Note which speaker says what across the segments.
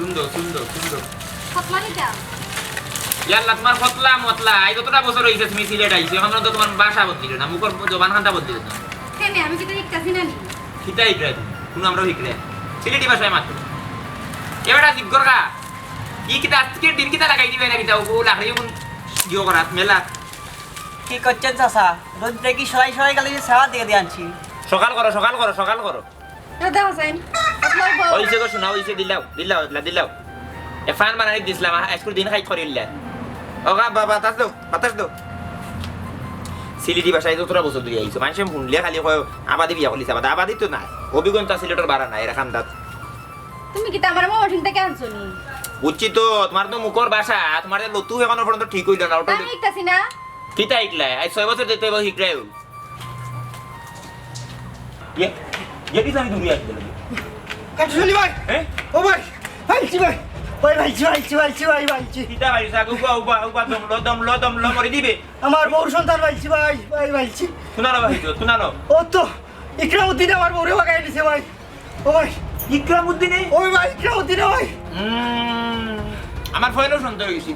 Speaker 1: সুন্দর সুন্দর সুন্দর
Speaker 2: ফতলানি দাও
Speaker 1: ইয়াল্লা তোমার ফতলা মতলা এই কতটা বছর হইছে তুমি সিলেট আইছো এখন তো তোমার ভাষা বদলিল না মুখর জবান খান্তা বদলিল না
Speaker 2: কেন আমি কি দেখতাছি না নি
Speaker 1: কিতা ইকরা তুমি আমরাও ইকরা সিলেটি ভাষায় মাত্র এবারে জিজ্ঞর কা কি কিতা আজকে দিন কিতা লাগাই দিবে না কিতা ও লাগাই কোন জিও করাত মেলা
Speaker 3: কি করছেন চাচা রোদ দেখি সরাই সরাই গেলে সেবা দিয়ে আনছি
Speaker 1: সকাল করো সকাল করো সকাল করো
Speaker 2: দাদা হোসেন ফতলাই বউ
Speaker 1: ওইছে গো শোনা ওইছে দিলাও দিলাও দিলাও এ ফান বানাই দিছিলাম আজকে দিন খাই করিল্লা ওগা বাবা বাতাস দাও সিলেটি ভাষায় যতটা বছর ধরে আইছো মানুষে শুনলে খালি কয় আবাদি বিয়া করলিছে আবাদি তো নাই অভিজ্ঞতা সিলেটের বাড়া নাই এরা খান্দাত
Speaker 2: তুমি কি আমার মা ওঠিন থেকে আনছো নি
Speaker 1: বুঝছি তো তোমার তো মুখর ভাষা তোমার লতু এখনো পর্যন্ত ঠিক হইল না ওটা
Speaker 2: আমি দেখতাছি না
Speaker 1: কিতা ইকলা আই 6 বছর দিতে বই হিকরাই কি আমি দূরে আসতে লাগি
Speaker 4: কাটুলি ভাই
Speaker 1: হ্যাঁ
Speaker 4: ও ভাই ভাইছি ভাই ভাইছি
Speaker 1: কিতা ভাই সাগু উবা দম লো করে দিবে
Speaker 4: আমার বউর সন্তান ভাইছি ভাইছি
Speaker 1: শুনানো শুনানো
Speaker 4: ও তো ইকরামউদ্দিন আমার বউরে বাগাই দিছে ভাই ও ভাই
Speaker 1: ইকরামউদ্দিনে
Speaker 4: ওই ভাই ইকরামউদ্দিন ভাই
Speaker 1: আমার ফয়লো সন্দেহ হয়েছি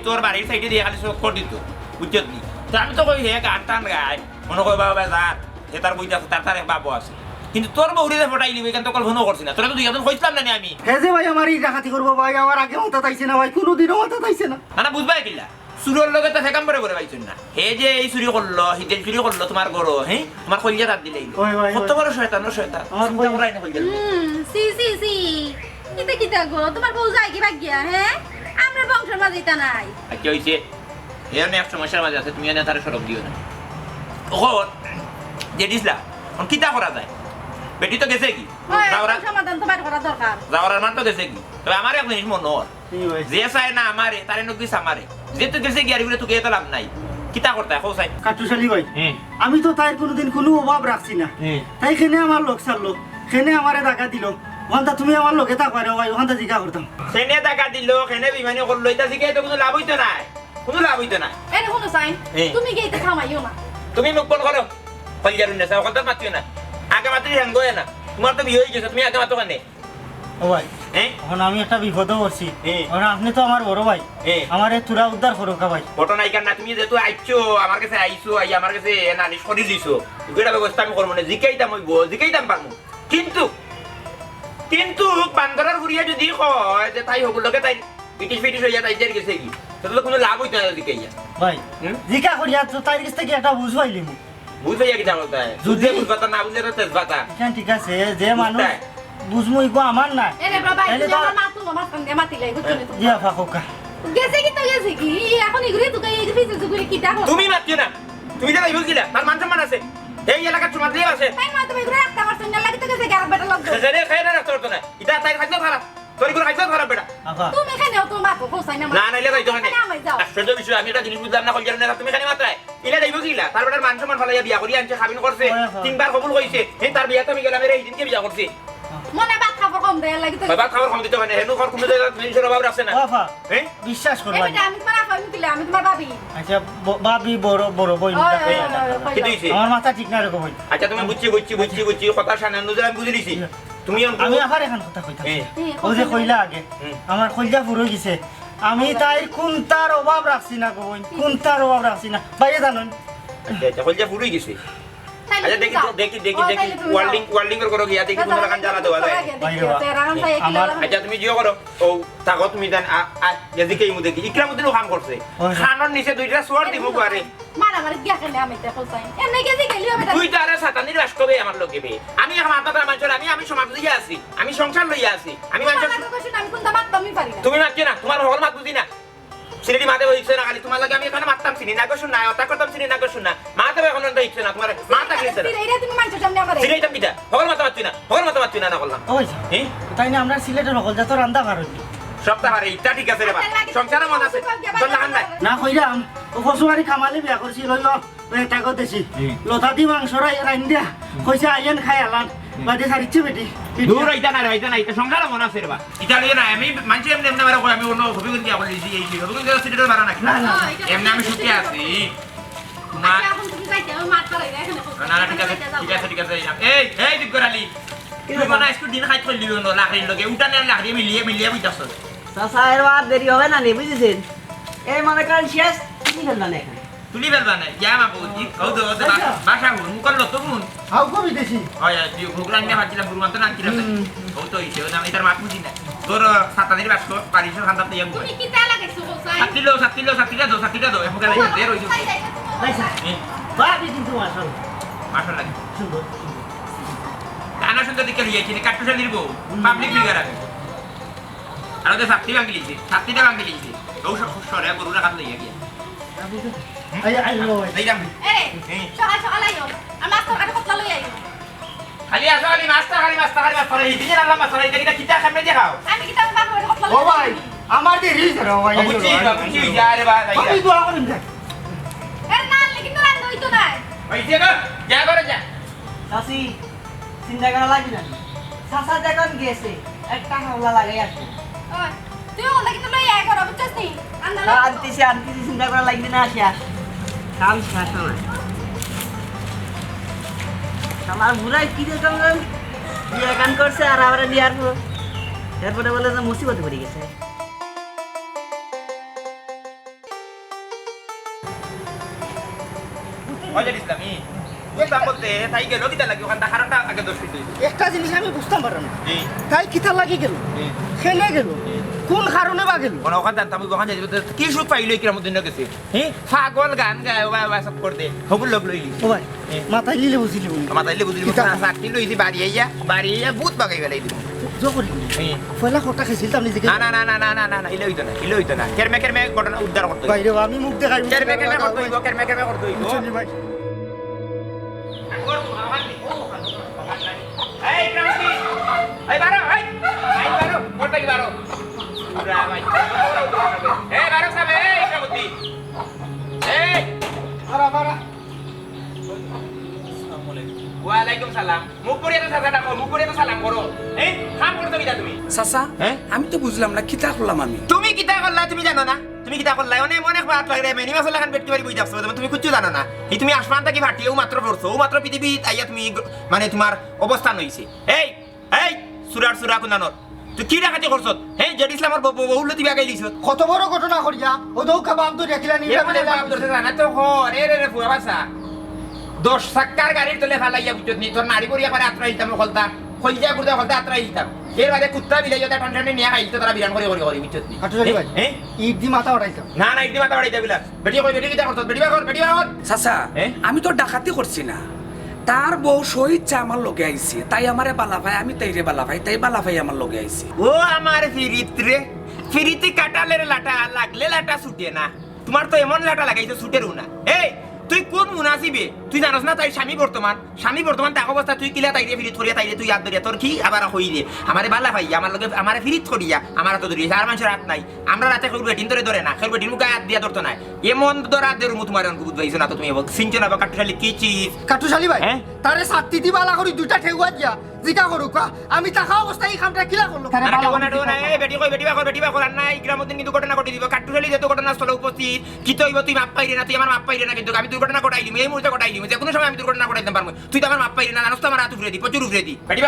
Speaker 1: তোর বাড়ির সাইডে দিয়ে খালি চোখ করে দিত বুঝছত নি তো আমি তো কই হে গান টান গাই মনে কই বাবা যার হে তার বইটা তার এক বাবু আছে কিন্তু তোর বউরে ফটাই দিবে কেন তো কল্পনা করছি না তোরা তো দুইজন কইছিলাম না আমি
Speaker 4: হে যে ভাই আমার এই ডাকাতি করবো ভাই আমার আগে মাথা তাইছে না ভাই কোনোদিনও মাথা তাইছে না
Speaker 1: না বুঝবাই কিলা চুরের লগে তো ফেকাম করে পাইছেন না হে যে এই চুরি করলো হিতেল চুরি করলো তোমার গরো হ্যাঁ তোমার কলিজা তার দিলেই কত বড় শয়তান
Speaker 4: আমার
Speaker 1: চিন্তা করাই না কলিজা
Speaker 2: সি কিতা গো তোমার বউ যায় কি ভাগ্যা হ্যাঁ আমরা বংশের মাঝে এটা নাই
Speaker 1: আচ্ছা হইছে এর এক সমস্যার মাঝে আছে তুমি এনে তারে সরব দিও না ওর যে দিছলা কোন কিতা করা যায় বেটি তো গেছে কি
Speaker 2: সমাধান তো বার করা দরকার
Speaker 1: যাওয়ার মান তো গেছে কি তবে আমার এক জিনিস মনে হয় যে চায় না আমারে তারে নক দিস আমারে যে তো গেছে কি আর বলে তোকে এত লাভ নাই কিতা করতে হয় চাই
Speaker 4: কাটুশালি ভাই আমি তো তাই কোনোদিন কোনো অভাব রাখছি না তাই খেনে আমার লোক ছাড়লো খেনে আমারে টাকা দিল ওখানটা তুমি আমার লোকে থাকো ভাই ওখানটা জিজ্ঞা করতাম
Speaker 1: সেনে টাকা দিল সেনে বিমানি করলো এটা শিখে তো কোনো লাভ হইতো না কোনো লাভ হইতো না
Speaker 2: এর কোনো সাইন তুমি কি এটা থামাইও না
Speaker 1: তুমি মুখ বন্ধ করো কলিজারুন না সাও কথা মাতিও না আগে মাত্রই হ্যাঙ্গ হয় না তোমার তো বিয়ে হয়ে গেছে তুমি আগে মাতো কানে
Speaker 4: ও ভাই এখন আমি একটা বিপদে পড়ছি এখন আপনি তো আমার বড় ভাই আমার তুরা উদ্ধার করো কা ভাই
Speaker 1: ঘটনা নাই না তুমি যেহেতু আইছো আমার কাছে আইছো আই আমার কাছে নালিশ করে দিছো এটা ব্যবস্থা আমি করবো না জিকাইতাম পারবো কিন্তু বান্দরের ঘুরিয়া যদি কয় যে তাই হগুলোকে তাই পিটিশ হইয়া তাই যাই গেছে কি তাহলে কোনো লাভ হইতো না জিকাইয়া
Speaker 4: ভাই জিকা করিয়া তো তাই কাছ থেকে একটা বুঝ পাইলি মু
Speaker 1: বুঝাইয়া কি জানো তাই
Speaker 4: যদি
Speaker 1: বুঝবাতা না বুঝলে তো তেজবাতা
Speaker 4: ঠিক আছে যে মানুষ বুঝমু ইগো আমার না
Speaker 2: এরে বাবা আমার মা তো আমার সঙ্গে মাতিলে বুঝছনি
Speaker 4: জিয়া ফাকোকা
Speaker 2: গেছে কি এখন ইগুরি তো এই ফিসে জুগুরি কি দেখো
Speaker 1: তুমি মাতিও না তুমি যা ইগো গিলা তার মান সম্মান আছে এই এলাকা তোমার দিয়ে আছে
Speaker 2: তাই মা তুমি ইগুরি একটা আমার সঙ্গে লাগি তো গেছে গার বেটা লগ
Speaker 1: সেরে খাইনা রাখতে পারতো না এটা তাই খাইতে খারাপ তোর ইগো খাইতে খারাপ বেটা
Speaker 2: তুমি খানেও তো মা তো কোসাই না
Speaker 1: না নাইলে যাইতো না আশ্চর্য বিষয় আমি একটা জিনিস বুঝলাম না কলজার না তুমি খানি মাত্রায় ইলা যাইবো গিলা তার বেটার মান সম্মান ফলাইয়া বিয়া করি আনছে খাবিন করছে তিনবার কবুল হইছে এই তার বিয়া তো আমি গেলাম এই দিনকে বিয়া করছে
Speaker 2: মনে বাত খাবার কম দেয় লাগি তো
Speaker 1: বাবা খাবার কম দিতে হয় না হেনু খর কমে যায় মেনশন অভাব রাখছে না
Speaker 4: বাবা
Speaker 1: হ্যাঁ
Speaker 4: বিশ্বাস করো ভাই
Speaker 2: এটা আমি তোমার আপা আমি দিলে আমি তোমার ভাবি
Speaker 4: আচ্ছা ভাবি বড় বই
Speaker 1: কি দিছে
Speaker 4: আমার মাথা ঠিক না রে ভাই
Speaker 1: আচ্ছা তুমি বুঝছি কথা শানা নজর আমি বুঝে দিছি তুমি
Speaker 4: আমি আবার এখন কথা কইতাম ও যে কইলা আগে আমার কইলা পুরো গেছে আমি তাই কোন তার অভাব রাখছি না গো কোন তার অভাব রাখছি না বাইরে জানুন
Speaker 1: আচ্ছা কইলা পুরোই গেছে আচ্ছা দেখি ওয়ার্ল্ডিং করো গিয়া দেখি কোন লাগান জ্বালা দেওয়া যায় আচ্ছা তুমি জিও করো ও তাগো তুমি দেন যেদিকে ইমু দেখি ইকরামউদ্দিনও কাম করছে খানোর নিচে দুইটা সোয়ার দিমু পারে
Speaker 2: মারামারি গিয়া খেলে আমি তে কইতাই এমনি গেছি গেলিও বেটা
Speaker 1: তুই তারে সাতানির বাস করবে আমার লগে বে আমি এখন মাথা মানুষের আমি সমাজ লইয়া আছি আমি সংসার লইয়া আছি আমি মানুষের
Speaker 2: আমি কোনটা মাত তুমি পারি না
Speaker 1: তুমি মাতকে না তোমার হল মাত বুঝি না সিলেটি মাতে হইছে না খালি তোমার লাগে আমি এখানে মারতাম চিনি না গো শুন না ওটা করতাম চিনি না গো শুন না মাতে এখন তো হইছে না তোমার মাথা গেছে না
Speaker 2: এটা তুমি মানুষের সামনে আমারে
Speaker 1: সিলেটাম কিটা হল মাথা মারছি না না করলাম
Speaker 4: ওই তাই না আমরা সিলেটের হল যত রান্দা পারো
Speaker 1: সপ্তাহ হারে ইটা ঠিক আছে রে বা সংসারে মন আছে তোর লাগান নাই
Speaker 4: না কইরাম ও ফসুয়ারি খামালে বিয়া করছি লইল টাকা দেছি লতা দি মাংস রাইন দিয়া কইছে আইয়েন খাই আলান বাদে সারিচ্ছে বেটি
Speaker 1: দূর হইতা না এটা সংসারে মন আছে রে বা ইটা লইয়া না আমি মানছি এমনি মারা কই আমি অন্য ছবি কোন দিয়া বলিছি এই ছবি কোন দিয়া সিলেটের বাড়া নাকি এমনি আমি সুখে আছি
Speaker 2: এখন তুমি যাইতে মাত পারাই এখানে
Speaker 1: না ঠিক আছে এই দিগরালি তুই মানে স্কুল দিন খাই থইলি ন লাকড়ির লগে উঠানে লাকড়ি মিলিয়ে বুঝাছ
Speaker 3: চাচা এর আর দেরি হবে না নি বুঝেছেন এই মনে করেন শেষ কি ফেললাম এখানে
Speaker 1: তুলি বেলবা নাই ইয়া মা বউজি কও তো বাসা হুন মুকল লত হুন
Speaker 4: হাউ কবি দেছি
Speaker 1: হয় ভোগরান নিয়ে হাজিলা বুরমান তো না কিরা কও তো ইসে ওটা আমি তার মাত বুঝি না তোর সাতানির বাসকো পারিসের খান্দাত নিয়ে
Speaker 2: তুমি কি তা লাগাইছো গোসাই
Speaker 1: সাতিলো দাও এখন গেলে দে রইছো
Speaker 4: লাইসা বাকি কিন্তু আসল
Speaker 1: মাশাআল্লাহ লাগে
Speaker 4: সুন্দর
Speaker 1: আনা সুন্দর দিকে লিয়ে কিনে কাটুসা নিব পাবলিক ফিগার আছে আর ওদের সাতটিটা ভাঙি লিয়েছি ও সব সরে গরুরা খাত লইয়া গিয়া
Speaker 4: আই লো
Speaker 1: দেইরাম
Speaker 2: এই সকাল আইও আর মাছ তরকারি কতলা লই আইও
Speaker 1: খালি আসো খালি মাছটা এই দিন আল্লাহ মাছ এই দেখি কিটা খামে দেখাও
Speaker 2: আমি কি তার বাবা কতলা
Speaker 4: ও ভাই আমার দি রিজ রে ভাই
Speaker 1: বুঝছি যা রে ভাই
Speaker 4: আমি দোয়া করিম দেখ
Speaker 2: এ না লাগি তো রান্দ হইতো না
Speaker 1: ওই যে যা করে যা
Speaker 3: চাচি চিন্তা করা লাগবে না চাচা যখন গেছে একটা হাওলা লাগাই আসবে
Speaker 2: ওই তুই ওটা কিন্তু লই আই করো বুঝছস নি আন্দা
Speaker 3: আনতেছি চিন্তা করা লাগবে না আসিয়া কাম শেষ হয় আমার বুড়াই কি দেখলাম বিয়ে গান করছে আর আমরা নিয়ে আসবো এরপরে বলে যে মুসিবতে পড়ে গেছে
Speaker 1: ওয়াজার ইসলামী বুঝতাম বলতে তাই গেল কিটা লাগি ওখানটা কারণটা আগে দোষ দিই
Speaker 4: একটা জিনিস আমি বুঝতাম পারলাম না
Speaker 1: জি
Speaker 4: তাই কিতা লাগি গেল খেলে গেল কোন কারণে বা গেল
Speaker 1: কোন ওখান জানতাম ওখান যাই কি সুখ পাইলো কিরাম দিন গেছে হ্যাঁ পাগল গান গায় বা সব করতে হবুল লোক লইলি
Speaker 4: ও ভাই মাথায় লিলে বুঝিলি
Speaker 1: মাতাইলে বুঝলি চাকরি লইছি বাড়ি আইয়া ভূত বাগাই গেলাই দিব
Speaker 4: জকরি পয়লা কথা খাইছিল আপনি যে
Speaker 1: না ইলে হইতো না কেরমে ঘটনা উদ্ধার করতে
Speaker 4: বাইরে আমি মুখ দেখাই
Speaker 1: কেরমে করতে হইব
Speaker 4: চলি ভাই
Speaker 1: এই ক্রান্তি এই বারো মোটা কি বারো এই বারো সাবে এই ক্রান্তি এই
Speaker 4: বারা
Speaker 1: ওয়ালাইকুম সালাম মুখ পড়িয়ে তো সালাম করো এই কাম করতে গিয়া তুমি
Speaker 5: চাচা
Speaker 1: হ্যাঁ
Speaker 5: আমি তো বুঝলাম না কিতা করলাম আমি
Speaker 1: তুমি কিতা করলা তুমি জানো না তুমি কিতা করলা অনেক বাত লাগে মেনি মাসলা খান বেটকি বাড়ি বই যাচ্ছ তুমি কিচ্ছু জানো না এই তুমি আসমান থেকে ফাটিয়েও মাত্র পড়ছো ও মাত্র পৃথিবী আইয়া তুমি মানে তোমার অবস্থান হইছে এই সুরা কুনানোর তুই কি ডাকাতি করছ হ্যাঁ জেড ইসলামের বহুল দিবা গাই দিছ
Speaker 4: কত বড় ঘটনা করিয়া ও দৌকা বাপ তো দেখিলা নি
Speaker 1: মানে বাপ ধরতে জানা তো রে ফুয়া বাসা 10 চাক্কার গাড়ির তলে ফালাইয়া বুঝত নি তোর নাড়ি পড়িয়া পারে আত্রা হিলতাম খলতাম খলজা গুড়া খলতা আত্রা হিলতাম এর বাদে কুত্তা বিলাই যা ঠান্ডা নিয়ে খাইতো তারা বিরান করে বুঝত নি
Speaker 4: হাটুরি ভাই
Speaker 1: হ্যাঁ
Speaker 4: ঈদ দি মাথা উঠাইতাম
Speaker 1: না ইদি মাথা বাড়াইতা বিলা বেটি কিটা করছ বেটি বাগর
Speaker 5: চাচা
Speaker 1: হ্যাঁ?
Speaker 5: আমি তো ডাকাতি করছি না তার বউ সহিচ্ছা আমার লগে আইছে তাই আমারে বালা ভাই আমি তাইরে বালা ভাই তাই বালা ভাই আমার লগে আইছে
Speaker 1: ও আমার ফিরিতে কাটালের লাটা লাগলে লাটা ছুটে না তোমার তো এমন লাটা লাগাইছে ছুটেরও না এই তুই কোন মুনাসিবে তুই জানোস না তাই স্বামী বর্তমান তাক অবস্থা তুই কিলা তাইরে ফিরিত করিয়া তাইরে তুই ইয়াদ ধরিয়া তোর কি আবার হই রে আমারে বালা ভাই আমার লগে আমারে ফিরিত করিয়া আমার তো ধরিয়া আর মানুষের হাত নাই আমরা রাতে খেলব বেটিন ধরে না খেলব বেটিন মুখে হাত দিয়া ধরতো না এমন ধরা দের মু তোমার অনকুত ভাইছো না তো তুমি সিনচনা বা কাটুশালি কি চিজ
Speaker 4: কাটুশালি ভাই
Speaker 1: হ্যাঁ?
Speaker 4: তারে সাত্তি দি বালা করি দুইটা ঠেগুয়া দিয়া জিকা করু কা আমি টাকা অবস্থায় এই কামটা কিলা করলো
Speaker 1: বেটি বাকর আর নাই গ্রামদিন কিন্তু ঘটনা ঘটে দিব কাটুশালি যেহেতু ঘটনাস্থলে উপস্থিত কি তো হইব তুই মাপ পাইরে না তুই আমার মাপ পাইরে না কিন্তু আমি দুর্ঘটনা ঘটাই দিই এই মুহূর্তে ঘটাই দিই যে কোনো সময় আমি দুর্ঘটনা ঘটাইতে পারবো তুই তো আমার মাপ পাইরে না জানোস তো আমার হাত উফরে দি প্রচুর উফরে দি বেটি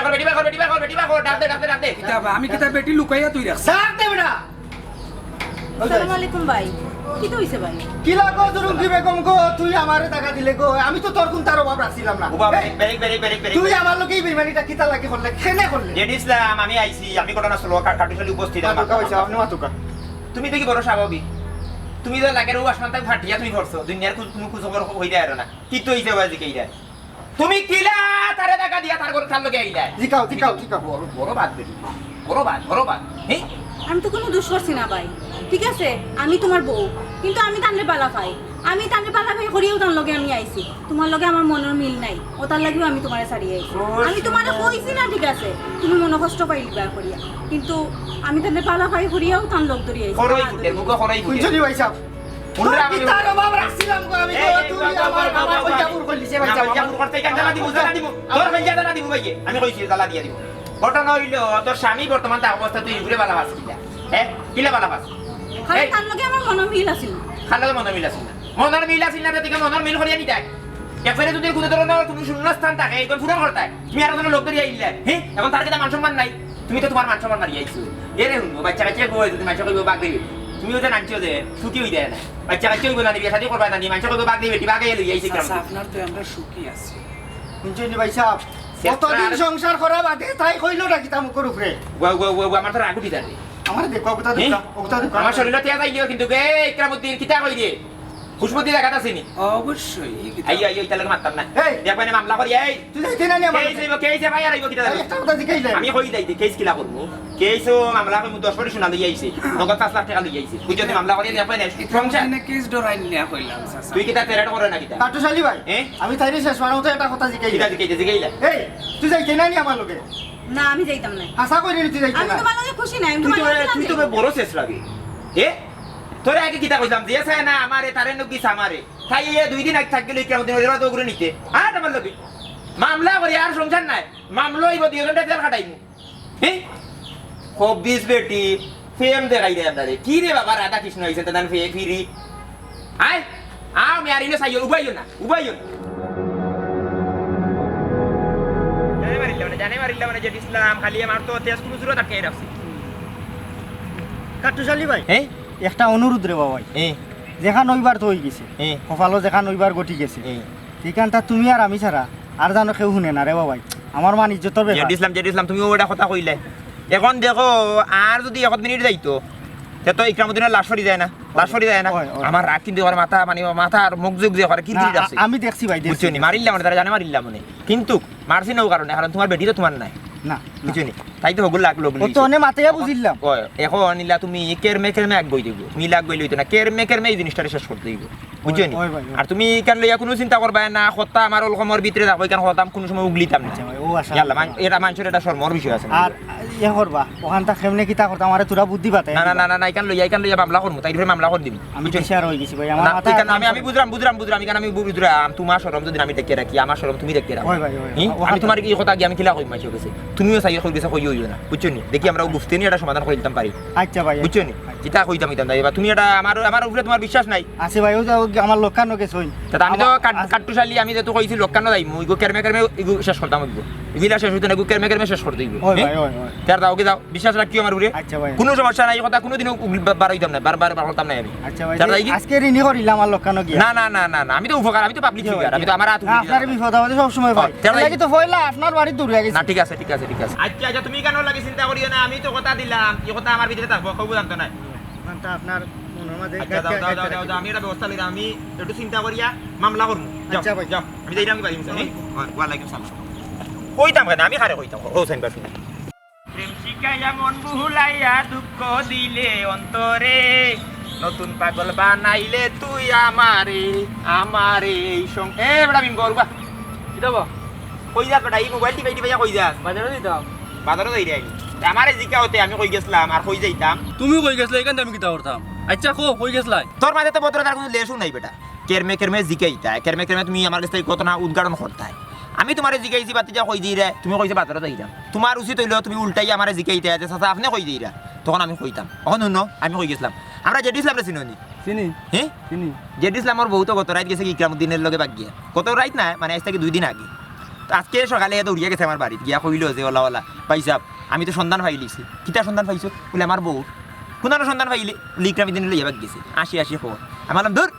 Speaker 1: বাকর ডাক দে
Speaker 5: কিতাব আমি কিতা বেটি লুকাইয়া তুই রাখছি
Speaker 4: সাক দে বেটা
Speaker 2: আসসালামু আলাইকুম ভাই কি তো হইছে ভাই
Speaker 4: কিলা গো জরুম কি বেগম গো তুই আমারে টাকা দিলে গো আমি তো তোর কোন তার অভাব রাখছিলাম না
Speaker 1: বেরিক
Speaker 4: তুই আমার লোকে এই বেইমানিটা কিতা লাগি করলে খেনে করলে
Speaker 1: জেড ইসলাম আমি আইছি আমি ঘটনাস্থল কাটুশালি উপস্থিত
Speaker 4: মাতুকা হইছে আপনি মাতুকা
Speaker 1: তুমি দেখি বড় স্বাভাবিক তুমি তো লাগের ও আসমান তাক ফাটিয়া তুমি করছো দুনিয়ার কোনো খোঁজখবর হই যায় না কি তো হইছে বাজি কেইরা তুমি কিলা তারে টাকা দিয়া তার ঘর খাল লগে আইলা
Speaker 4: জিকাও
Speaker 1: বড় বাদ বেটি বড় বাদ হ্যাঁ
Speaker 2: আমি তো কোনো দোষ করছি না ভাই ঠিক আছে আমি তোমার বউ কিন্তু আমি তানরে বালা পাই আমি তানরে বালা পাই করিয়াও তার লগে আমি আইছি তোমার লগে আমার মনের মিল নাই ও তার লাগেও আমি তোমারে ছাড়িয়ে আইছি আমি তোমারে কইছি না ঠিক আছে তুমি মনে কষ্ট পাইলিবা করিয়া কিন্তু আমি তানরে বালা পাই করিয়াও তার লোক ধরিয়ে আইছি
Speaker 1: খরই ফুটে মুখে খরই ফুটে
Speaker 4: কুঞ্জনি ভাই সাহেব
Speaker 1: উনরা
Speaker 4: তুই তার অভাব রাখছিলাম গো আমি গো তুই আমার বাবা কই জাবুর করলিছে ভাই সাহেব
Speaker 1: জাবুর করতে কেন জ্বালা দিব তোর ভাই জ্বালা দিব ভাই আমি কইছি জ্বালা দিয়া দিব ঘটনা হইল তোর স্বামী বর্তমান তার অবস্থা তুই ঘুরে বালা বাস কিলা হ্যাঁ কিলা বালা বাস
Speaker 2: খালি তার লগে আমার মনের মিল আছিল
Speaker 1: খালে মনের মিল আছিল না মনের মিল আছিল না তুই মনের মিল করিয়া নিতাই একবারে যদি কোনো ধরনের তুমি শূন্যস্থান থাকে এখন পূরণ করতে তুমি আর কোনো লোক ধরে আইলে হ্যাঁ এখন তার কাছে মান সম্মান নাই তুমি তো তোমার মান সম্মান মারি আইছো এরে হুন বাচ্চা কাচ্চা কই যদি মানুষ কইব বাগ দিবি তুমি ওটা নাচছো যে ছুটি হই দেয় না বাচ্চা কাচ্চা কইব না দিবি শাদি করবা না নি মানুষ কইব বাগ দিবি বাগে লই আইছি গ্রাম
Speaker 5: চাচা, আপনার তো আমরা সুখী আছি।
Speaker 4: শুনছেন ভাই সাহেব কতদিন সংসার করা বাদে তাই কইলো নাকি তা মুখের উপরে
Speaker 1: আমার তো রাগ উঠি যাবে
Speaker 4: আমার দেখো কথা দেখো কথা দেখো
Speaker 1: আমার শরীরে তেজ আইও কিন্তু গে ইকরামউদ্দিন কিতা কই দিয়ে খুশমতি দেখাত আছিনি
Speaker 5: অবশ্যই
Speaker 1: আইও আইও তাহলে মারতাম না
Speaker 4: এই
Speaker 1: দেখবেন মামলা করি এই
Speaker 4: তুই যাইতে না নি আমার
Speaker 1: কেইছে ভাই আর আইব কিতা
Speaker 4: একটা কথা জিগাইলে
Speaker 1: আমি কই যাইতে কেস কিলা করব কেসও মামলা কই 10 কোটি শোনা লই আইছে নগদ 5 লাখ টাকা লই আইছে তুই যদি মামলা করি দেখবেন সংসার
Speaker 5: এখানে কেস ডরাই নিয়া কইলাম চাচা।
Speaker 1: তুই কিতা তেরাটা করে না কিতা
Speaker 4: কাটুশালী ভাই আমি তাইরে শেষ মারাও তো একটা কথা জিগাইলে
Speaker 1: কিতা দিকে জিগাইলা
Speaker 4: এই তুই যাইতে না নি আমার লগে
Speaker 2: না আমি যাইতাম না
Speaker 4: আশা করি তুই যাইতে
Speaker 2: আমি
Speaker 4: না
Speaker 2: তোমার লগে খুশি নাই আমি
Speaker 1: তুই
Speaker 2: তোমার
Speaker 1: তো
Speaker 2: লগে
Speaker 1: তুই তো বড় শেষ লাগে এ তোরে আগে কিতা কইলাম যে আছে না আমারে তারে নকি সামারে তাই এই 2 দিন আগে থাকলে কেমন দিন হইরা তো করে নিতে আর আমার লগে মামলা করি আর সংসার নাই মামলা হইব 2 ঘন্টা জেল খাটাইমু হ্যাঁ হবিস বেটি ফেম দেখাই দে আপনারে কি রে বাবা রাধা কৃষ্ণ হইছে তান ফে ফিরি আয় আমি আর ইনে সাইও উবাইও না জানে মারিলা মানে যে ইসলাম খালি আমার তো তেজ কোনো জুরত আটকে রাখছি
Speaker 4: কাটুশালী ভাই
Speaker 1: হ্যাঁ
Speaker 4: একটা অনুরোধ রে বাবাই যেখান ওইবার তো হই গেছে কপালও যেখান ওইবার গটি গেছে ঠিকানটা তুমি আর আমি ছাড়া আর জানো কেউ শুনে না রে বাবাই আমার মান ইজ্জতর ব্যাপার
Speaker 1: জেড ইসলাম তুমি ওটা কথা কইলে এখন দেখো আর যদি 1 মিনিট যাইতো তে তো ইকরামউদ্দিনের লাশ সরি যায় না আমার রাগ কিন্তু আমার মাথা আর মুখ যুগ যে করে কি
Speaker 4: না,
Speaker 1: কি আছে
Speaker 4: আমি দেখছি ভাই দেখছি
Speaker 1: বুঝছনি মারিল্লা মানে তারা জানে মারিল্লা মানে কিন্তু মারছি না ও কারণে কারণ তোমার বেটি তো তোমার নাই
Speaker 4: না
Speaker 1: বুঝছনি তাই তো হগুল লাগলো
Speaker 4: ও তো অনে মাথায় বুঝিলাম
Speaker 1: এখন নিলা তুমি কেরমে এক বই দিব তুমি লাগবই লইতো না কেরমে এই জিনিসটা শেষ করতে দিব বুঝছনি
Speaker 4: ওই ভাই, ওই।
Speaker 1: আর তুমি কেন লইয়া কোনো চিন্তা করবা না কথা আমার অলকমর ভিতরে যাবো কেন হতাম কোনো সময় উগলিতাম না
Speaker 4: আচ্ছা ভাই, ও আশা
Speaker 1: ইয়াল্লা এটা মানুষের এটা শর্মর বিষয় আছে
Speaker 4: আর ইয়ে করবা ওখানটা কেমনে কিতা করতাম আমারে তোরা বুদ্ধি পাতে
Speaker 1: না এখান লইয়া মামলা করবো তাই মামলা করে দিবি
Speaker 4: আমি শেয়ার হয়ে গেছি ভাই আমার
Speaker 1: না,
Speaker 4: মাথায়
Speaker 1: আমি বুঝলাম আমি বুঝলাম তোমার শরম যদি আমি দেখে রাখি আমার শরম তুমি দেখে রাখো
Speaker 4: ওই ভাই, ওই।
Speaker 1: আমি তোমার কি কথা কি আমি খিলা কই মাইছো গেছে তুমিও চাই কই গেছে কইও না বুঝছো নি দেখি আমরা গুফতে নি এটা সমাধান করে দিতাম পারি
Speaker 4: আচ্ছা ভাই
Speaker 1: বুঝছো নি যেটা কইতাম এবার তুমি এটা আমার উপরে তোমার বিশ্বাস নাই
Speaker 4: আছে ভাই ও আমার লোকানো গেছে হই
Speaker 1: তা আমি তো কাট্টুশালী আমি যে তো কইছি লোকানো যাই মুই গো কেরমে ইগো শেষ করতাম ইগো ইগিলা শেষ হইতো না গো কেরমে শেষ করতে ইগো
Speaker 4: ওই ভাই ওই
Speaker 1: তার দাও কি দাও বিশ্বাস রাখিও আমার উপরে
Speaker 4: আচ্ছা ভাই
Speaker 1: কোনো সমস্যা নাই এই কথা কোনোদিন বার হইতাম না বারবার করতাম না আমি
Speaker 4: আচ্ছা ভাই
Speaker 1: তার দাও কি?
Speaker 4: আজকে ঋণী করিলাম আমার লোকানো গিয়া
Speaker 1: না আমি তো উপকার আমি তো পাবলিক ফিগার আমি তো আমার হাত
Speaker 4: আপনার বিপদ আপদে সব সময় ভাই
Speaker 1: তার লাগি-
Speaker 4: লাগি তো হইলা আপনার বাড়ি দূর হয়ে গেছে
Speaker 1: না ঠিক আছে আচ্ছা তুমি কেন লাগে চিন্তা করিও না আমি তো কথা দিলাম এই কথা আমার ভিতরে থাকবো কবু জানতো না
Speaker 4: ওখানটা আপনার মনের মাঝে
Speaker 1: আচ্ছা দাও আমি এটা ব্যবস্থা লইলাম আমি একটু চিন্তা করিয়া মামলা করবো
Speaker 4: আচ্ছা ভাই।
Speaker 1: যাও আমি যাইলাম কি পাইম স্যার ওয়ালাইকুম সালাম কইতাম কেন আমি খারে কইতাম হোসেন বাসু প্রেম শিখাইয়া মন ভুলাইয়া দুঃখ দিলে অন্তরে নতুন পাগল বানাইলে তুই আমারে এই সং এ বড়া বিম গরবা কি দেব কই যা বড়া এই মোবাইল টিপে কই যা বাজারে দিতাম বাজারে যাই রে আমারে জিকা হতে আমি কই গেছলাম আর কই যাইতাম
Speaker 6: তুমি কই গেছলা এখান আমি কিতা করতাম আচ্ছা কো কই গেছলাই
Speaker 1: তোর মাঝে তো বদরতার কোনো লেসু নাই বেটা কেরমে জিকাইতা কেরমে তুমি আমার কাছে ঘটনা উদ্ঘাটন করতাই আমি তোমারে জিকাইছি বাতি যা কই দিই রে তুমি কইছে বাজারে যাইতাম তোমার উচিত হইলো তুমি উল্টাই আমারে জিকাইতে আছে চাচা আপনি কই দিই রে তখন আমি কইতাম তখন শুন আমি কই গেছিলাম আমরা জেডি ইসলাম রে চিনি
Speaker 6: চিনি
Speaker 1: হ্যাঁ
Speaker 6: চিনি
Speaker 1: জেডি ইসলামর বহুত গত রাত গেছে কি ইকরামউদ্দিনের লগে বাগ গিয়া গত রাত না মানে আজ থেকে 2 দিন আগে তো আজকে সকালে এত উড়িয়া গেছে আমার বাড়িতে গিয়া কইলো যে ওলা ভাই সাহেব আমি তো সন্ধান পাইলিছি কিতা সন্ধান পাইছো বলে আমার বউ কোন সন্ধান পাইলে ইকরামউদ্দিনের লইয়া বাগ গেছে আসি খবর আমি বললাম দূর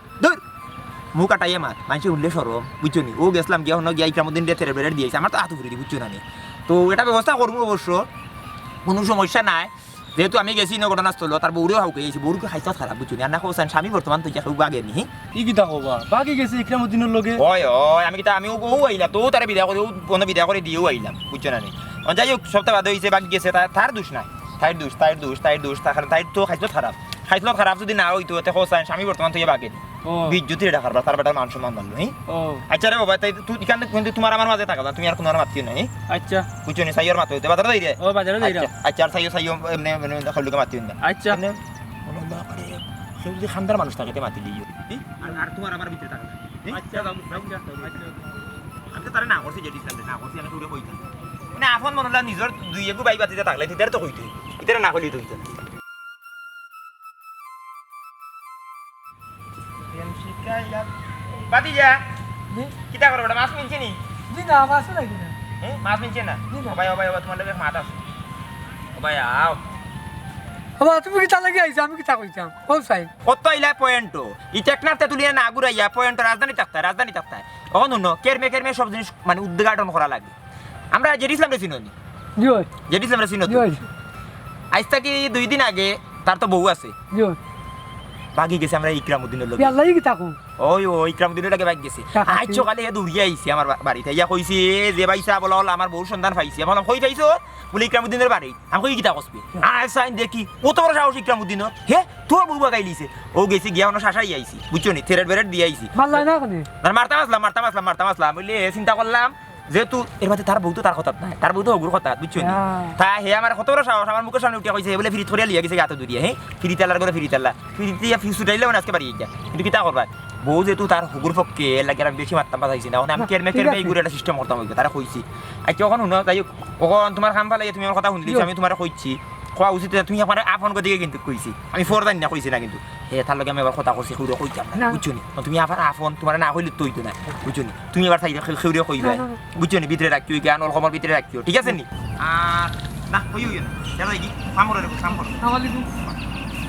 Speaker 1: মুখ কাটাইয়া মার মানুষ উঠলে সরম বুঝছো নি ও গেছিলাম গিয়া হন গিয়া ইকরামউদ্দিন দিয়ে থেরে দিয়েছে আমার তো হাত ফুরি বুঝছো না নি তো এটা ব্যবস্থা করবো অবশ্য কোনো সমস্যা নাই যেহেতু আমি গেছি না ঘটনাস্থল তার বউরেও হাউকে গেছি বউকে খাইতে খারাপ বুঝছো নি আর না কোসান স্বামী বর্তমান তো কেউ বাগে নি
Speaker 6: ই কিতা কবা বাকি গেছে ইকরামউদ্দিনের লগে
Speaker 1: ওই আমি ও আইলাম তো তারা বিদা করে কোনো বিদা করে দিয়েও আইলাম বুঝছো না নি যাই হোক সপ্তাহ বাদে হয়েছে বাকি গেছে তার দোষ নাই তাইর দোষ তাই তো খাইছিল খারাপ যদি না হইতো এতে কোসান স্বামী বর্তমান তো বাগে
Speaker 6: ও
Speaker 1: বিদ্যুতের এটা খারাপ তার বেটার মান সম্মান মানলো হ্যাঁ
Speaker 6: ও
Speaker 1: আচ্ছা রে বাবা তাই তুই এখানে কিন্তু তোমার আমার মাঝে থাকা তুমি আর কোনো আর মাতিও নাই
Speaker 6: আচ্ছা
Speaker 1: বুঝছো নি সাইয়র মাতে হইতে বাজারে যাই রে
Speaker 6: ও বাজারে যাই রা
Speaker 1: আচ্ছা আর সাইয়ো এমনি খালুকে মাতিও না
Speaker 6: আচ্ছা
Speaker 1: যদি খানদার মানুষ থাকে মাতি দিও আর তোমার আমার ভিতরে থাকা
Speaker 6: আচ্ছা
Speaker 1: আমি তো তারা না করছি যেটি না করছি আমি পুরো কইতাম মানে আপন মনে হলো নিজের দুই একু বাই বাতিতে থাকলে তিতার তো কইতে ইতারে না কইলি তো হইতো বাতি যা কিতা করো বেটা মাছ মিলছে নি
Speaker 7: জি না আমার আছে নাকি না
Speaker 1: মাছ মিলছে না
Speaker 7: জি না।
Speaker 1: ও ভাই তোমার লগে মাছ আছে ও ভাই আও
Speaker 7: বাবা তুমি কি তা লাগি আইছো আমি কি তা কইতাম ও সাই
Speaker 1: কত ইলা পয়েন্ট ই টেকনাফতে তুলিয়ে না আগুরাইয়া পয়েন্ট রাজধানী থাকতা এখন শুনো কেরমে সব জিনিস মানে উদ্ঘাটন করা লাগে আমরা জেডিসলাম রে চিনি
Speaker 7: জি ওই
Speaker 1: জেডিসলাম রে চিনি
Speaker 7: জি ওই
Speaker 1: আজ থেকে 2 দিন আগে তার তো বউ আছে
Speaker 7: জি ওই
Speaker 1: বাকি গেছে আমরা ইকরামউদ্দিনের লোক
Speaker 7: আল্লাহ কি তা কম
Speaker 1: ওই ইকরামউদ্দিনের লাগে বাকি গেছে
Speaker 7: টাকা
Speaker 1: আজ সকালে দৌড়িয়ে আইছি আমার বাড়িতে ইয়া কইছে যে ভাইসা বলা হল আমার বউ সন্ধান পাইছি আমি বললাম কই পাইছো বলে ইকরামউদ্দিনের বাড়ি আমি কই কিতা কসবি আর সাইন দেখি কত বড় সাহস ইকরামউদ্দিনের হে তোর বউ বাগাই লিছে ও গেছে গিয়া অন্য শাসাই আইছি বুঝছো নি থেরেট বেরেট দিয়ে আইছি
Speaker 7: মাল্লা না কোনে
Speaker 1: আর মারতাম আসলাম বলে চিন্তা করলাম যেহেতু এর মধ্যে তার বউ তো তার কথা নাই তার বউ তো হগুর কথা বুঝছো নি তা হে আমার কত বড় সাহস আমার মুখের সামনে উঠিয়া কইছে বলে ফিরি থরিয়া লিয়া গেছে গাতে দূরিয়া হে ফিরি তেলার করে ফিরি তেলা ফিস উঠাইলে মানে আজকে বাড়ি গিয়া কিন্তু কিতা করবা বউ যেহেতু তার হগুর পক্ষে লাগে আমি বেশি মারতাম পাঠাইছি না আমি কেরমে এই গুড়ে একটা সিস্টেম করতাম হইবে তারা কইছি আর কখন শুনো তাই কখন তোমার খাম ফালাই তুমি আমার কথা শুনলিছ আমি তোমার কইছি কোয়া উচিত তুমি আমার আপন গতিকে কিন্তু কইছি আমি ফোর জানি না কইছি না কিন্তু হে তার লগে আমি এবার কথা কইছি খুঁড়ে কইতাম না বুঝছো নি তুমি আবার আপন তোমার না কইলে তুই তো না বুঝছো নি তুমি এবার থাকি খুঁড়ে কইবে বুঝছো নি ভিতরে রাখিও জ্ঞান অলকমর ভিতরে রাখিও ঠিক আছে নি আর না কইও না চলো কি কাম করো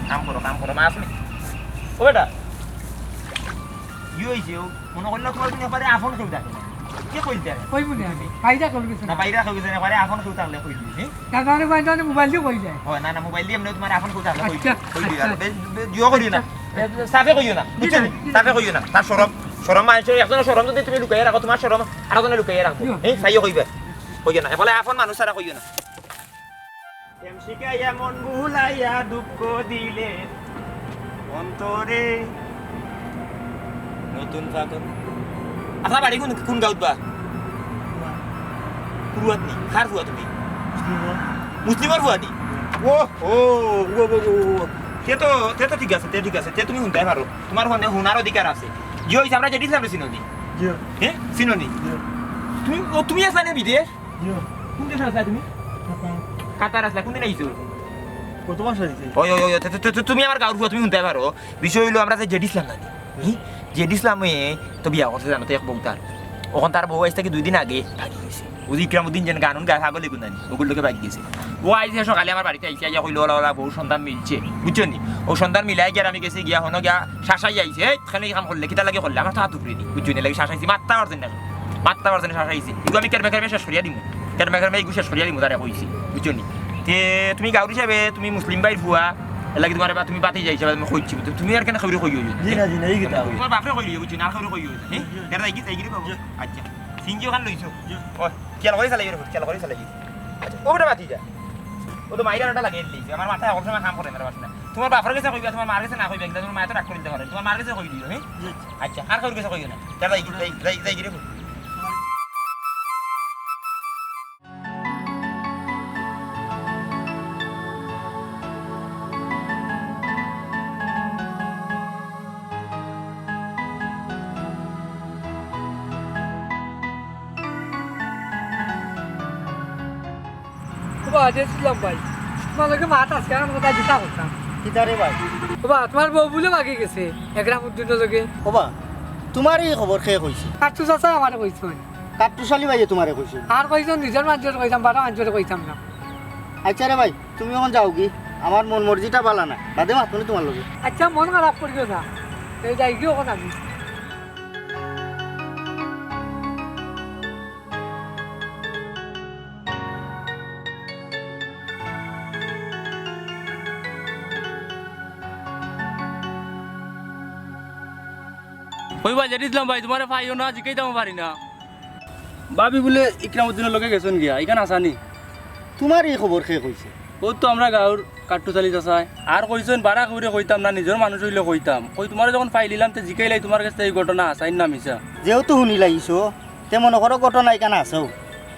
Speaker 1: কাম করো কাম করো মাছ নি ও বেটা ইউ হইছে মনে করলে তোমার তুমি এবারে আপন কেউ থাকে না কে কইতে
Speaker 7: কই বলি আমি ফাইদা করব কিছু
Speaker 1: না
Speaker 7: না
Speaker 1: বাইরে কইছে না এবারে আপন কেউ থাকলে কই দিবি
Speaker 7: কারণে বাইরে মোবাইল দিয়ে কই যায়
Speaker 1: হয় না মোবাইল দিয়ে এমনি তোমার এখন কোথা কই
Speaker 7: আচ্ছা,
Speaker 1: কই দিও
Speaker 7: আচ্ছা।
Speaker 1: জিও করি না সাফে কইও না বুঝছো নি সাফে কইও না তার শরম মানে একজন শরম যদি তুমি লুকাইয়া রাখো তোমার শরম আর জনে লুকাইয়া রাখো এই সাইও কইবে কইও না বলে আপন মানুষ সারা কইও না এম শিকাইয়া মন ভুলাইয়া দুঃখ দিলে অন্তরে নতুন ফাগন আপনার বাড়ি কোন গাঁত বা ফুয়াত নি কার ফুয়া তুমি মুসলিমের ফুয়া নি ও ও সে তো ঠিক আছে সে তুমি শুনতে পারো তোমার ফোনে শুনার অধিকার আছে জিও হিসাব আমরা যেটি সামনে চিনো নি হ্যাঁ চিনো নি তুমি আসলা না বিদেশ কোন দেশে আসলা তুমি কাতার আসলা কোন দিন আইছো
Speaker 4: কত মাস হয়েছে
Speaker 1: ওই তুমি আমার গাঁর ফুয়া তুমি শুনতে পারো বিষয় হইলো আমরা যে জেডি ইসলাম না জেডি ইসলামে তো বিয়া করতে জানো তো এক বউ তার ওখান তার বউ আইস থেকে 2 দিন আগে ভাগি গেছে ওই ইকরামউদ্দিন যেন গানুন গা ছাগল এগুলো নানি ওগুলোকে ভাগি গেছে ও আইসে সকালে আমার বাড়িতে আইসে আইয়া কইলো ওলা বউ সন্তান মিলছে বুঝছো নি ও সন্তান মিলাই গিয়ে আমি গেছি গিয়া হনো গিয়া শাসাই আইছে খালি কাম করলে কিতা লাগে করলে আমার তো হাত উপরে দি বুঝছো নি লাগে শাসাইছি মাত্তা পারছেন শাসাইছি এগুলো আমি কেরমে শেষ করিয়া দিমু কেরমে এগুলো শেষ করিয়া দিমু তারা কইছি বুঝছো নি তে তুমি গাউর হিসাবে তুমি মুসলিম ভাই ভুয়া লাগি তোমার তুমি বাতি যাইছে আমি কইছি তুমি আর কেন খবর কইও
Speaker 4: জি না এই কথা
Speaker 1: তোমার বাপরে কইলি বুঝছো না খবর কইও হ্যাঁ এর যাই কি বাবু আচ্ছা সিনজিও খান লইছো ও কেলা করে চালাই আচ্ছা ও বড় বাতি যা ও তো মাইরাটা লাগিয়ে দিয়েছে আমার মাথায় অবশ্য কাম করে না বাসনা তোমার বাপরে কাছে কইবা তোমার মার কাছে না কইবা কিন্তু তোমার মায়ের তো রাগ করে দিতে পারে তোমার মার কাছে কই দিও হ্যাঁ আচ্ছা আর খবর কাছে কইও না কেলা যাই রে
Speaker 7: বাবা দেখছিলাম ভাই তোমার লোকে মাত আজকে আমার কথা দিতা করতাম
Speaker 4: কিতারে ভাই
Speaker 7: বাবা তোমার বউ বলে বাকি গেছে একরামউদ্দিনের লোকে
Speaker 4: ওবা তোমার এই খবর খেয়ে কইছে
Speaker 7: আর তুই চাচা আমার কইছো
Speaker 4: কাটুশালী ভাইয়ে তোমারে কইছে
Speaker 7: আর কইছো নিজের মানুষের কইতাম বারা মানুষের কইতাম না
Speaker 4: আচ্ছা রে ভাই তুমি এখন যাও কি আমার মন মর্জিটা বালা না বাদে মাতুনি তোমার লগে
Speaker 7: আচ্ছা মন খারাপ করিও না এই যাই গিয়ে ওখানে আমি
Speaker 6: কইবা যেটি দিলাম ভাই তোমারে পাইও না জিকাই দাম পারি না ভাবি বলে ইকরামউদ্দিনের লগে গেছেন গিয়া এখানে আসানি
Speaker 4: তোমার এই খবর খেয়ে কইছে
Speaker 6: ও তো আমরা গাঁর কাট্টু চালি চাচাই আর কইছেন বাড়া করে কইতাম না নিজের মানুষ হইলে কইতাম কই তোমার যখন ফাইল দিলাম তো জিকাইলাই তোমার কাছে এই ঘটনা আসাইন না মিছা
Speaker 4: যেহেতু শুনি লাগিছো তে মনে করো ঘটনা এখানে আছেও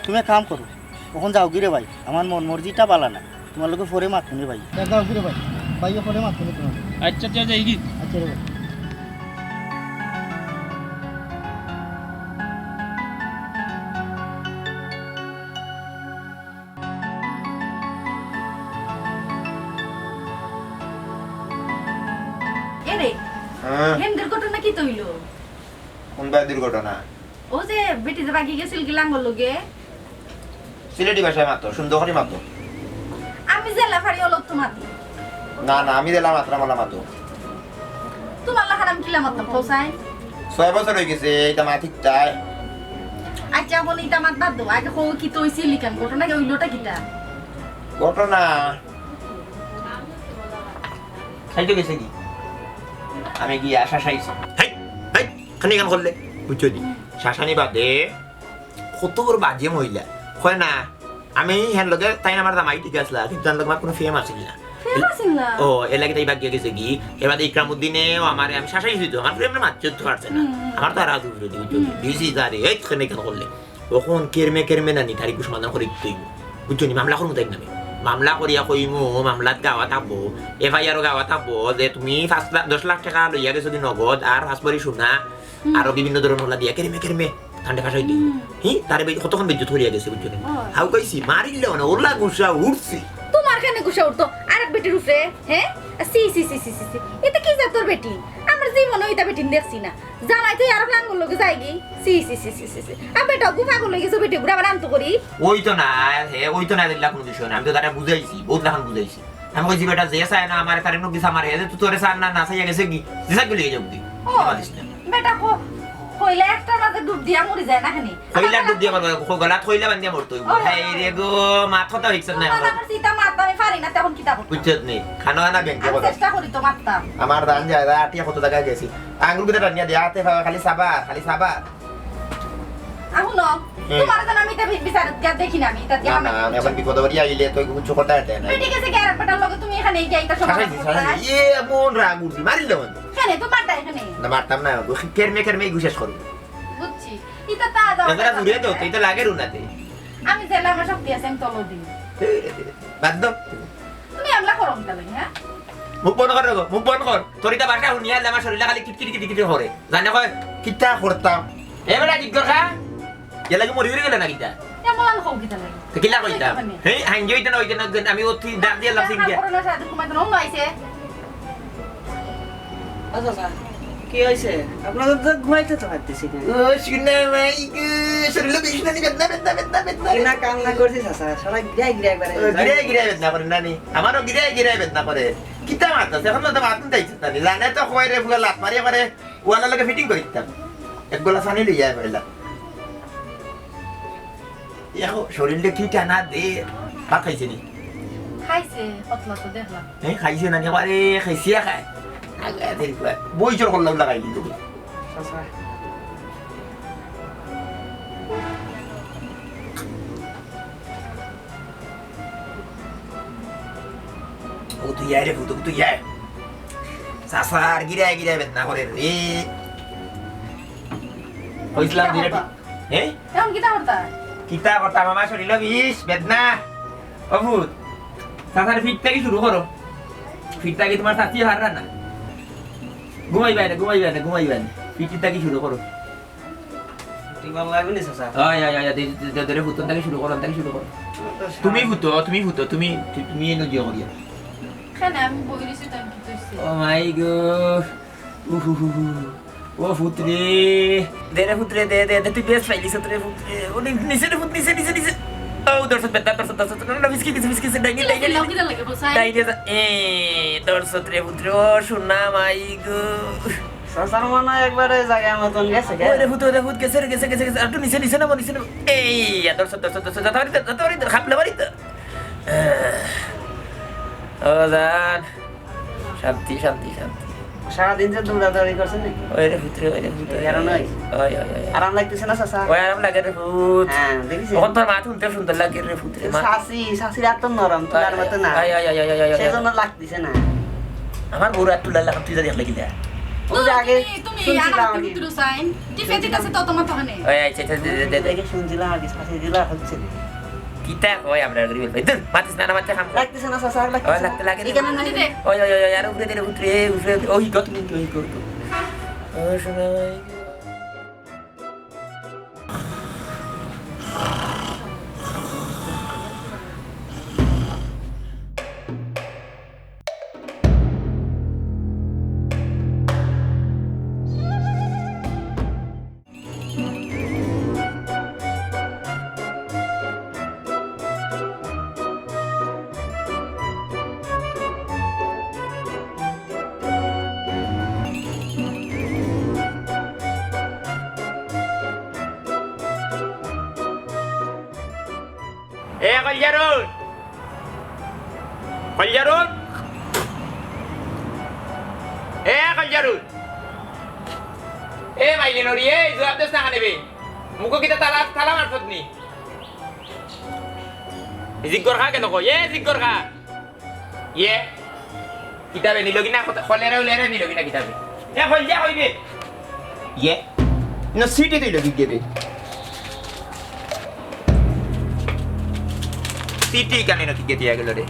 Speaker 4: তুমি এক কাম করো কখন যাও কি রে ভাই আমার মন মর্জিটা বালা না তোমার লোকে পরে মাতুনি ভাই যাও কি রে ভাই ভাইও পরে মাতুনি তোমার
Speaker 6: আচ্ছা যাই কি
Speaker 4: আচ্ছা রে ভাই
Speaker 2: এরে হেন দুর্ঘটনা কি তৈল
Speaker 1: কোনবা দুর্ঘটনা
Speaker 2: ও যে বেটি যে বাকি গেছিল গিলাঙ্গর লগে
Speaker 1: সিলেটি ভাষায় মাত্র সুন্দর করে মাত্র
Speaker 2: আমি জেলা ফাড়ি হলো তোমার
Speaker 1: না না আমি দিলাম মাত্রা মালা মাত্র
Speaker 2: তোমার লাখার আমি কিলা মাত্র পৌঁছাই
Speaker 1: 6 বছর হয়ে গেছে এটা মা ঠিকঠাক
Speaker 2: আচ্ছা বলি এটা আমার বাদ দাও আগে কও কি তো হইছে লিখান ঘটনা কি হইলোটা কিটা
Speaker 1: ঘটনা খাইতে গেছে কি আমি গিয়ে শাসাইছি হাই হাই খানি গান করলে বুঝছো নি শাসানি বাদে কত বড় বাজে মহিলা কয় না আমি হ্যান লগে তাই আমার দামাই ঠিক আসলা কিন্তু তার লগে আমার কোনো ফেম আসিল না ও এর লাগে তাই বাকি গেছে কি এবার ইকরামউদ্দিনেও আমার আমি শাসাইছি তো আমার ফ্রেমে মারতে পারছে না আমার তো আর আজ উঠে দিই দিয়েছি তারে এই খানি গান করলে তখন কেরমে না নি তারিখ সমাধান করে দিই বুঝছো নি মামলা করবো তাই নামে মামলা করিয়া কইমু মামলাত গাওয়া থাকবো এফআইআর গাওয়া থাকবো যে তুমি 10 লাখ টাকা লইয়া গেছো দি নগদ আর হাসবারি সোনা আরো বিভিন্ন ধরনের হলা দিয়া কেরমে ঠান্ডা ফাঁসাই দিই তারে কতক্ষণ বিদ্যুৎ হরিয়া গেছে বুঝছো নি হাউ কইছি মারিলে না ওলা গুসা উঠছি
Speaker 2: তোমার কেন গুসা উঠতো আরেক বেটির উপরে হ্যাঁ সি সি সি সি সি এটা কি যা তোর বেটি আমার জীবনে ওইটা বেটি দেখছি না জামাই তুই আরো লাঙ্গল লগে যাইগি সি সি সি সি সি আর বেটা গুফা গুলো গেছে বেটি গুড়া আবার আনতো করি
Speaker 1: ওই তো না হে ওই তো না দিলা কোনো বিষয় না আমি তো তারা বুঝাইছি বহুত লাখান বুঝাইছি আমি কইছি বেটা যে চায় না আমার তারে নকি সামারে হে তুই তোরে সার না চাইয়া গেছে কি যে সাইকে লইয়া যাবি
Speaker 2: ও বেটা কইলা একটা মাঝে ডুব দিয়া মরি যায় না খানি
Speaker 1: কইলা ডুব দিয়া মারবো গলাত কইলা বান্ধিয়া মরতো হাই রে গো মাথা তো হিকছ না
Speaker 2: আমার সীতা মারতে আমি পারি না তখন কি তা করব
Speaker 1: বুঝছত নি খানো না ব্যাংকে কথা
Speaker 2: চেষ্টা করি তো মারতাম
Speaker 1: আমার দান যায় আটিয়া কত টাকা গেছি আঙ্গুল গুলো টানিয়া দিয়া হাতে খালি সাবা
Speaker 2: আহুন তোমার জানা আমি তা বিচার দেখি না আমি তা
Speaker 1: না না আমি এখন বিপদ করি আইলে তো কিছু কথা এটা না
Speaker 2: বেটি গেছে কি আর বেটার লগে তুমি এখানে যাইতা সমাধান করতে
Speaker 1: এ মন রাগ উঠি মারিল মন
Speaker 2: কেন তো মারতা এখানে
Speaker 1: না মারতাম না কেরমে গুশেষ করব
Speaker 2: বুঝছি ইতা তা দাও
Speaker 1: এগুলা ঘুরে তো তুই তো লাগে রুনাতে
Speaker 2: আমি জেলা আমার শক্তি আছে আমি তলো দিই
Speaker 1: বাদ দাও
Speaker 2: তুমি আমলা করো তাহলে হ্যাঁ
Speaker 1: মুখ বন্ধ কর রগো মুখ বন্ধ কর তোরিটা বাসা শুনিয়া আমার শরীরটা খালি কিটকিট করে জানে কয় কিটা করতাম এবারে জিজ্ঞাসা খা এলাকে মরি গেলে না কিটা
Speaker 2: এমন আমি কও কি তাহলে
Speaker 1: তো কিলা কইতাম হেই হাঙ্গিটা না ওইটা না আমি ওতি ডাক দিয়ে লাভ সিঙ্গিয়া
Speaker 2: করোনা সাথে ঘুমাইতে নন আইছে
Speaker 3: আচ্ছা স্যার কি হয়েছে আপনাদের তো ঘুমাইতে তো পারতেছি না
Speaker 1: ও শুনে মাই গো শরীরে বিষ্ণু নি বেদনা
Speaker 3: কিনা কান্না করছিস স্যার সবাই গিরাই একবারে
Speaker 1: গিরে বেদনা করে নানি আমারও গিরে বেদনা করে কিতা মারতা এখন তো মাতুন যাইছে তানি জানে তো কয় রে ফুলা লাত মারিয়া করে ওয়ালা লগে ফিটিং করিতাম এক গোলা পানি লইয়া বইলা ইয়াও শরীরে কি টানা দে ভাত খাইছে নি
Speaker 2: খাইছে কতলা তো দেখলাম
Speaker 1: এই খাইছে না নি আরে খাইছিয়া খায় আগা দেরি কয় বই জোর করলাম লাগাই দিল
Speaker 3: আচ্ছা
Speaker 1: ও তুই আয় রে ফুটো তুই আয় সাসার গিরে বেদনা করে রে কইছিলাম দিরে হ্যাঁ
Speaker 2: এখন কি তা করতা
Speaker 1: কিতা কথা মামা শরীরে বিষ বেদনা ও ভূত সাসার ফিট থেকে শুরু করো ফিট থেকে তোমার সাথী হার না ঘুমাইবে না ফিট থেকে শুরু করো
Speaker 3: ঠিক ভালো লাগবে না স্যার
Speaker 1: আয় দরে ফুটো থেকে শুরু করো তুমি ফুটো তুমি নজিয়া করিয়া
Speaker 2: কেন আমি বইরিছি তো কি কইছি
Speaker 1: ও মাই গড ও ফুটরে দে তুই বেশ পাইলিস তোরে ফুটরে ও নিচে ও দর্শক না বিস্কিট ডাইনি
Speaker 2: লগিটা লাগে বসাই
Speaker 1: এ দর্শক রে ফুটরে ও সোনা মাই গো
Speaker 3: স্যার মনে হয় একবারে জায়গা মতন গেছে
Speaker 1: ওরে ফুট গেছে আর তো নিচে না এই দর্শক যতরি খাপলে বাড়ি তো ও জান শান্তি
Speaker 3: সারাদিন যে দৌড়াদৌড়ি করছেন নাকি
Speaker 1: ওরে ফুটরে
Speaker 3: কারণ ওই
Speaker 1: ওই
Speaker 3: আরাম লাগতেছে না স্যার
Speaker 1: ওই আরাম লাগে রে ফুট
Speaker 3: হ্যাঁ দেখিস
Speaker 1: তখন তোর মা শুনতে সুন্দর লাগে রে ফুটরে মা
Speaker 3: শাশির এত নরম তোলার মতো না
Speaker 1: আয়
Speaker 3: সেজন্য লাগতেছে না
Speaker 1: আমার বড় একটু লাগাম তুই দেখলে কি দে
Speaker 3: ওই যে আগে
Speaker 2: তুমি
Speaker 3: শুনছিলাম
Speaker 2: আর
Speaker 3: আগে
Speaker 2: তুমি সাইন টিফে দিতেছে তো তোমার তখনে
Speaker 1: ওই আচ্ছা দে
Speaker 3: দেখে শুনছিলাম আগে শাশি দিলা হচ্ছে
Speaker 1: কিতা কই আমরা গরিব ভাই দূর মাতিস না মাতে খাম
Speaker 3: লাগতেছে না স্যার
Speaker 1: ওই লাগতে লাগে
Speaker 2: এখানে না দে
Speaker 1: ওই আর উঠে দে উঠরে ওই কত মিনিট ওই করতো ও শোনা এ কলজারুন কলজারুন এ কলজারুন এ মাইলে নরি এ জবাব দেস না খানেবে মুখো কিতা তালা তালা মারছত নি জিগর খা কেন কই এ জিগর খা ইয়ে কিতাবে নিল কিনা খলেরে উলেরে নিল কিনা কিতাবে এ কলজা কইবে ইয়ে no সিটি তুই লগি গেবে সিটি কানে নকি গে দিয়া গেল রে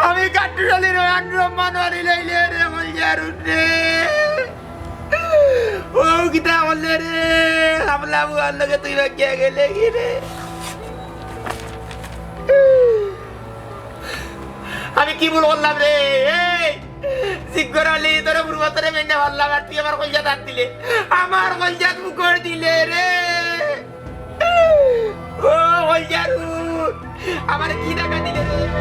Speaker 1: আমি কাটুরালির মানোয়ারি লাইলে রে কলজারুন রে ও কিতা বললে রে হামলা বুয়ার লগে তুই বাকিয়া গেলে কি রে আমি কি ভুল করলাম রে জিজ্ঞর আলী তোর পূর্বতরে মেনে ভাবলাম আর তুই আমার কলজা দাঁত দিলে আমার কলজা মুখর দিলে রে ও কলজারুন আমার কি টাকা দিলে রে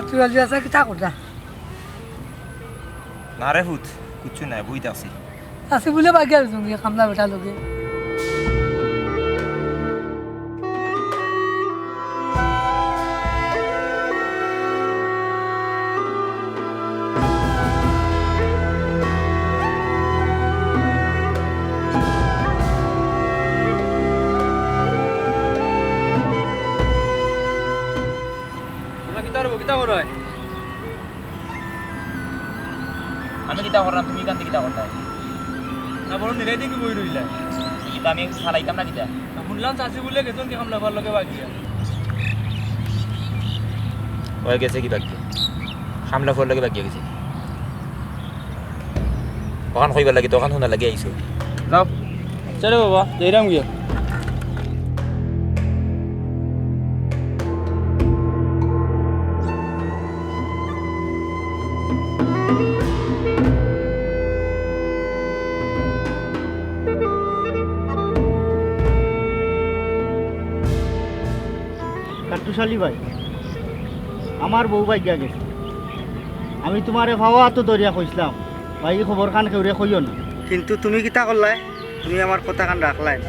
Speaker 7: তুই আজ আছে কিতা করতা
Speaker 1: না রে হুত কিছু নাই বুঝতে আছি
Speaker 7: আছে বলে বাকি আর তুমি কামলা বেটা লগে
Speaker 1: আমি কিতা করলাম তুমি কান কিতা করতা
Speaker 6: না বড় নিরাই দেখি বই রইলা
Speaker 1: কিতা আমি চালাইতাম না কিতা
Speaker 6: শুনলাম চাষি বলে গেছেন কি কামলা বার লগে বাকি
Speaker 1: হয়ে গেছে কি বাকি হামলা ফোর লাগে বাকি গেছে তখন কইবার লাগে তখন শোনা লাগে আইছো
Speaker 6: যাও চলে বাবা যাইরাম গিয়া
Speaker 4: কাটুশালী ভাই আমার বউ বাইগা গেছে আমি তোমারে ভাবা তো দরিয়া কইছিলাম ভাই খবর খান কেউরে কইও না কিন্তু তুমি কিতা করলাই তুমি আমার কথা খান রাখলাই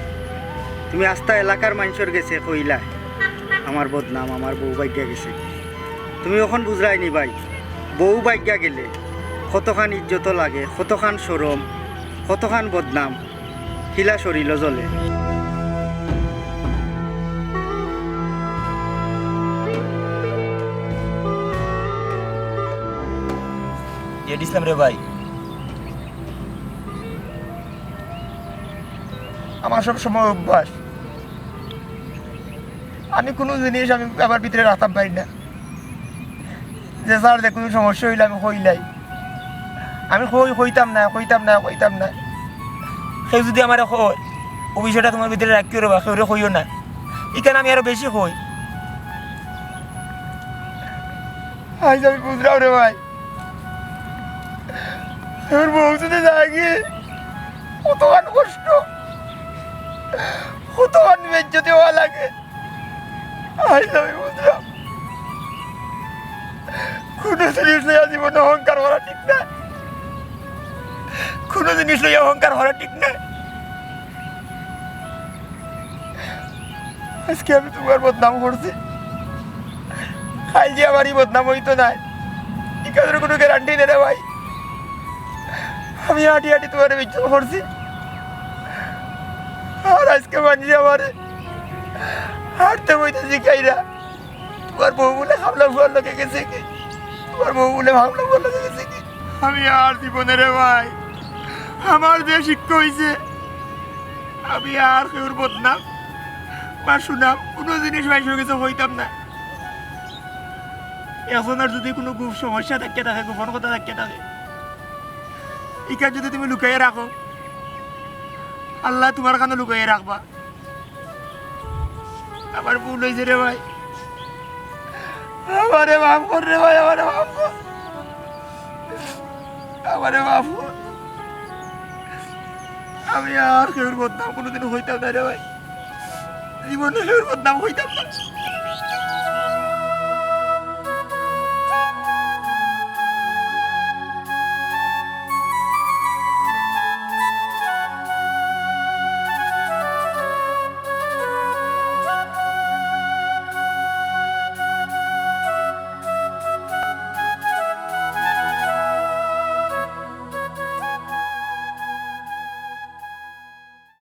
Speaker 4: তুমি আস্তা এলাকার মানুষের গেছে কইলা আমার বদনাম আমার বউ বাইগা গেছে তুমি এখন বুঝরাইনি ভাই বউ বাইগা গেলে কতখান ইজ্জত লাগে কতখান শরম কতখান বদনাম হিলা শরীর জ্বলে
Speaker 1: ইসলাম রে ভাই আমার সব সময় অভ্যাস আমি কোনো জিনিস আমি আমার ভিতরে রাখতাম পারি না যে স্যার যে কোনো সমস্যা হইলে আমি হইলাই আমি হইতাম না সেই যদি আমার হয় ও বিষয়টা তোমার ভিতরে রাখিও রে বা সেও হইও না এখানে আমি আরো বেশি হই আজ আমি বুঝলাম রে ভাই আমার বউ যদি জাগি কতখান কষ্ট কতখান বেজ্জতি হওয়া লাগে আজ আমি বুঝলাম কোনো জিনিস লইয়া জীবনে অহংকার করা ঠিক না কোনো জিনিস লইয়া অহংকার করা ঠিক না আজকে আমি তোমার বদনাম করছি কাল যে আমারই বদনাম হইতো না এখানের কোনো গ্যারান্টি নেই রে ভাই আমি হাঁটি হাঁটি তোমার বিচ্ছন করছি আর আজকে মানুষ আমার হাঁটতে বইতে শিখাই না তোমার বউ বলে হামলা ফুয়ার লোকে গেছে কি, তোমার বউ বলে হামলা ফুয়ার লোকে গেছে কি। আমি আর জীবনে রে ভাই আমার যে শিক্ষা হয়েছে, আমি আর কেউর বদনাম বা সুনাম কোনো জিনিস মানুষের কাছে হইতাম না। এখন আর যদি কোনো সমস্যা থাকে থাকে, গোপন কথা থাকে থাকে, ইকার যদি তুমি লুকাইয়ে রাখো, আল্লাহ তোমার কানে লুকাইয়ে রাখবা। আমার ভুল হয়েছে রে ভাই, আমারে মাফ কর রে ভাই, আমারে মাফ কর, আমারে মাফ কর। আমি আর কেউর বদনাম কোনোদিন হইতাম না রে ভাই, জীবনে কেউর বদনাম হইতাম না।